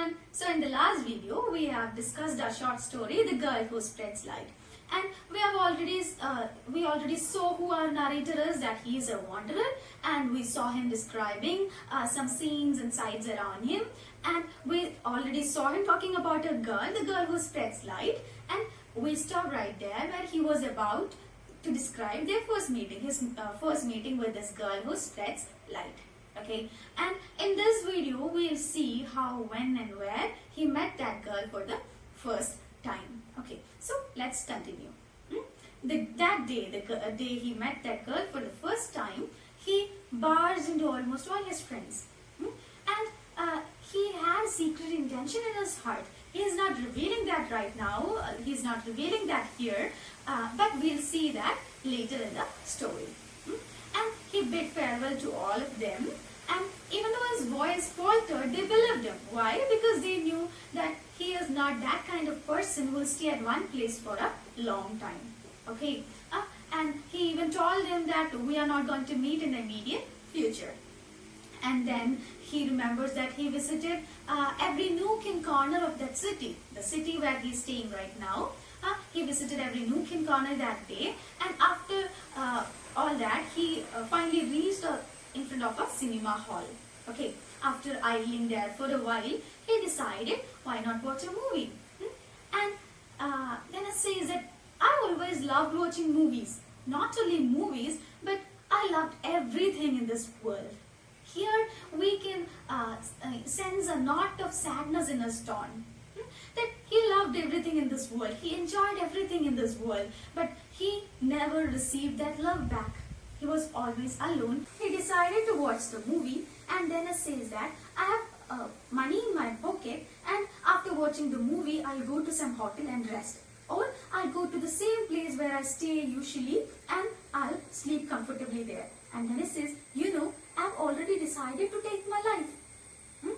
everyone. So in the last video we have discussed our short story, The Girl Who Spreads Light, and we already saw who our narrator is, that he is a wanderer, and we saw him describing some scenes and sights around him, and we already saw him talking about a girl, the girl who spreads light, and we stopped right there where he was about to describe their first meeting, his first meeting with this girl who spreads light. Okay, and in this video we'll see how, when and where he met that girl for the first time. Okay, so let's continue. That day, the day he met that girl for the first time, he barged into almost all his friends, and he had a secret intention in his heart. He is not revealing that right now, he's not revealing that here, but we'll see that later in the story. And he bid farewell to all of them, and even though his voice faltered, they believed him. Why? Because they knew that he is not that kind of person who will stay at one place for a long time. Okay, and he even told him that we are not going to meet in the immediate future. And then he remembers that he visited every nook and corner of that city, the city where he's staying right now. He visited every nook and corner that day, and after all that, he finally reached in front of a cinema hall. Okay, after idling there for a while, he decided, why not watch a movie? And then it says that I always loved watching movies. Not only movies, but I loved everything in this world. Here we can sense a knot of sadness in his tone. That he loved everything in this world. He enjoyed everything in this world. But he never received that love back. He was always alone. He decided to watch the movie, and then it says that I have money in my pocket, and after watching the movie I'll go to some hotel and rest. Or I'll go to the same place where I stay usually and I'll sleep comfortably there. And then it says, you know, I've already decided to take my life.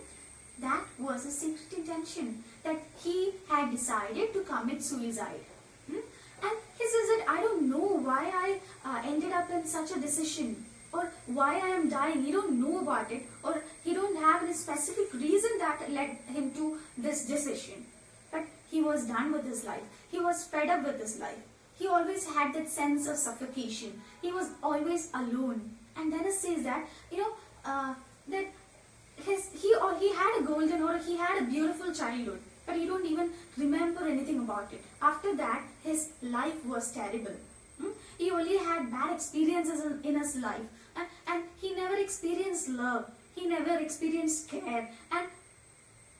That was a secret intention, that he had decided to commit suicide. And he says that I don't know why I ended up in such a decision, or why I am dying. He don't know about it, or he don't have any specific reason that led him to this decision. But he was done with his life. He was fed up with his life. He always had that sense of suffocation. He was always alone. And then it says that, you know, that he had a golden, or he had a beautiful childhood, but he don't even remember anything about it. After that, his life was terrible. He only had bad experiences in his life, and he never experienced love. He never experienced care,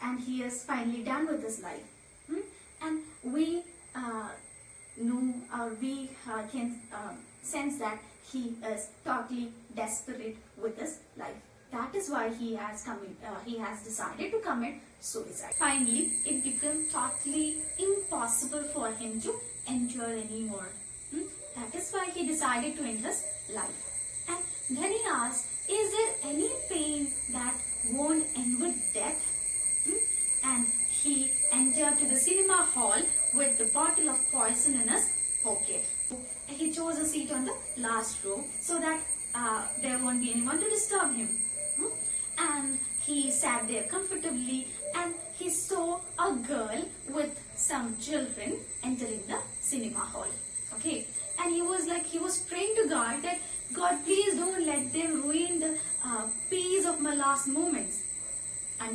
and he is finally done with his life. And we can sense that he is totally desperate with his life. That is why he has decided to commit suicide. Finally, it became totally impossible for him to endure anymore. That is why he decided to end his life. And then he asked, is there any pain that won't end with death? And he entered to the cinema hall with the bottle of poison in his pocket. He chose a seat on the last row so that there won't be anyone to disturb him. And he sat there comfortably, and he saw a girl with some children entering the cinema hall. Okay, and he was praying to God that, God, please don't let them ruin the peace of my last moments.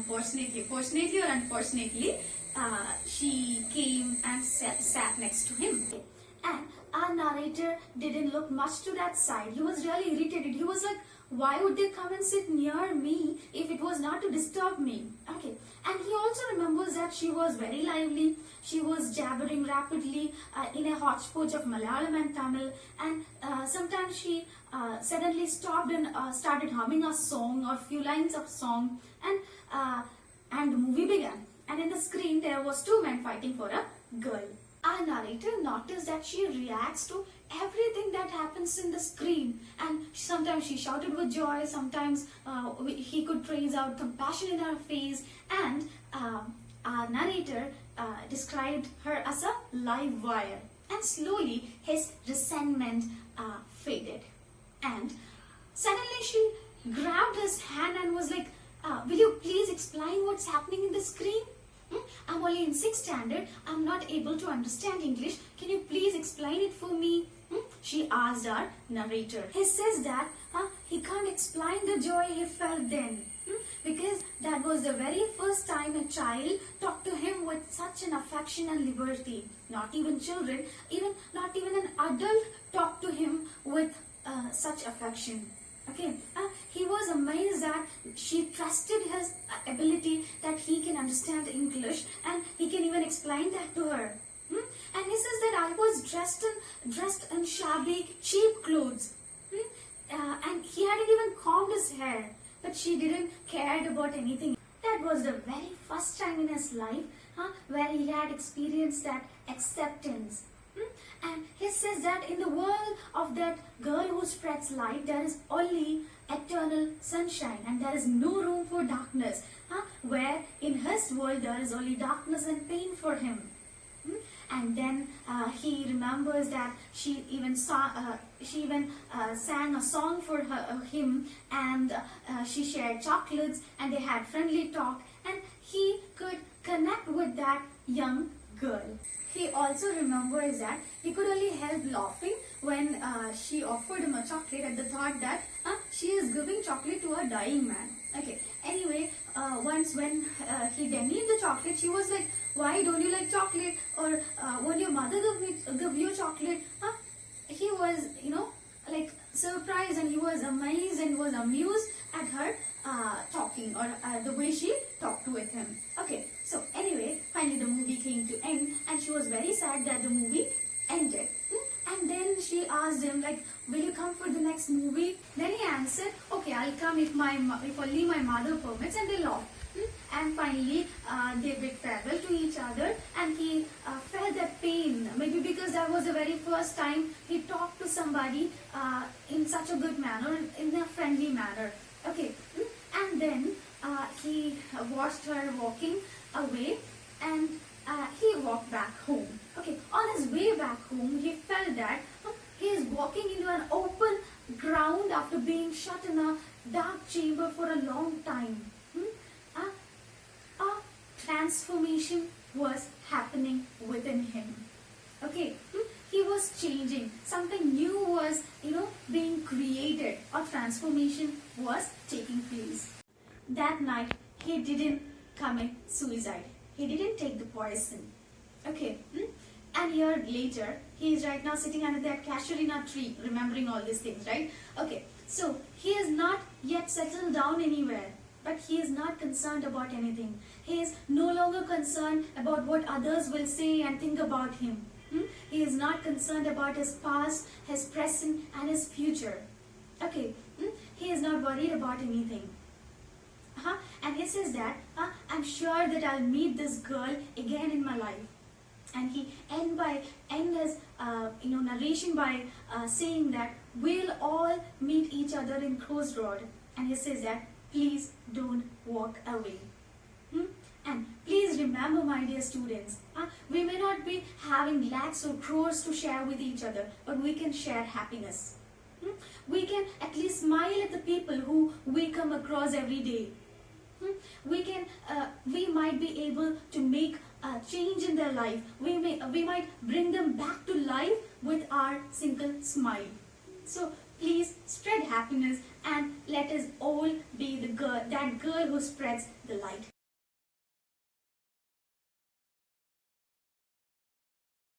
Fortunately or unfortunately, she came and sat next to him. And our narrator didn't look much to that side. He was really irritated. He was like, why would they come and sit near me if it was not to disturb me? Okay. And he also remembers that she was very lively. She was jabbering rapidly in a hodgepodge of Malayalam and Tamil. And sometimes she suddenly stopped and started humming a song or few lines of song. And the movie began. And in the screen there was two men fighting for a girl. Our narrator noticed that she reacts to everything that happens in the screen, and sometimes she shouted with joy, sometimes he could trace out compassion in her face, and our narrator described her as a live wire, and slowly his resentment faded, and suddenly she grabbed his hand and was like, Will you please explain what's happening in the screen? I'm only in 6th standard. I'm not able to understand English. Can you please explain it for me? She asked our narrator. He says that he can't explain the joy he felt then. Because that was the very first time a child talked to him with such an affection and liberty. Not even children, not even an adult talked to him with such affection. Okay, he was amazed that she trusted his ability that he can understand English and he can even explain that to her. And he says that I was dressed in shabby, cheap clothes, and he hadn't even combed his hair, but she didn't care about anything. That was the very first time in his life where he had experienced that acceptance. And he says that in the world of that girl who spreads light, there is only eternal sunshine and there is no room for darkness. Where in his world there is only darkness and pain for him. And then he remembers that she even sang a song for him, and she shared chocolates and they had friendly talk, and he could connect with that young girl. He also remembers that he could only help laughing when she offered him a chocolate at the thought that she is giving chocolate to a dying man. Okay. Anyway, once when he denied the chocolate, she was like, "Why don't you like chocolate? Or won't your mother give you chocolate?" He was, like surprised, and he was amazed and was amused at her talking, or the way she talked with him. Okay, so anyway, finally the movie came to end, and she was very sad that the movie ended. And then she asked him, like, "Will you come for the next movie?" Then he answered, "Okay, I'll come if only my mother permits," and they laughed. And finally, they bid farewell to each other, and he felt that pain, maybe because that was the very first time he talked to somebody in such a good manner, in a friendly manner. Okay, and then he watched her walking away, and he walked back home. Okay, on his way back home, he felt that he is walking into an open ground after being shut in a dark chamber for a long time. A transformation was happening within him. Okay, he was changing. Something new was, being created. A transformation was taking place. That night, he didn't commit suicide. He didn't take the poison. Okay, and a year later, he is right now sitting under that casuarina tree, remembering all these things, right? Okay, so he is not yet settled down anywhere, but he is not concerned about anything. He is no longer concerned about what others will say and think about him. He is not concerned about his past, his present, and his future. Okay, he is not worried about anything. And he says that, "I'm sure that I'll meet this girl again in my life." And he end his narration by saying that we'll all meet each other in Crossroad. And he says that, "Please don't walk away." And please remember, my dear students, we may not be having lakhs or crores to share with each other, but we can share happiness. We can at least smile at the people who we come across every day. We might be able to make a change in their life. We might bring them back to life with our single smile. So please spread happiness, and let us all be that girl who spreads the light.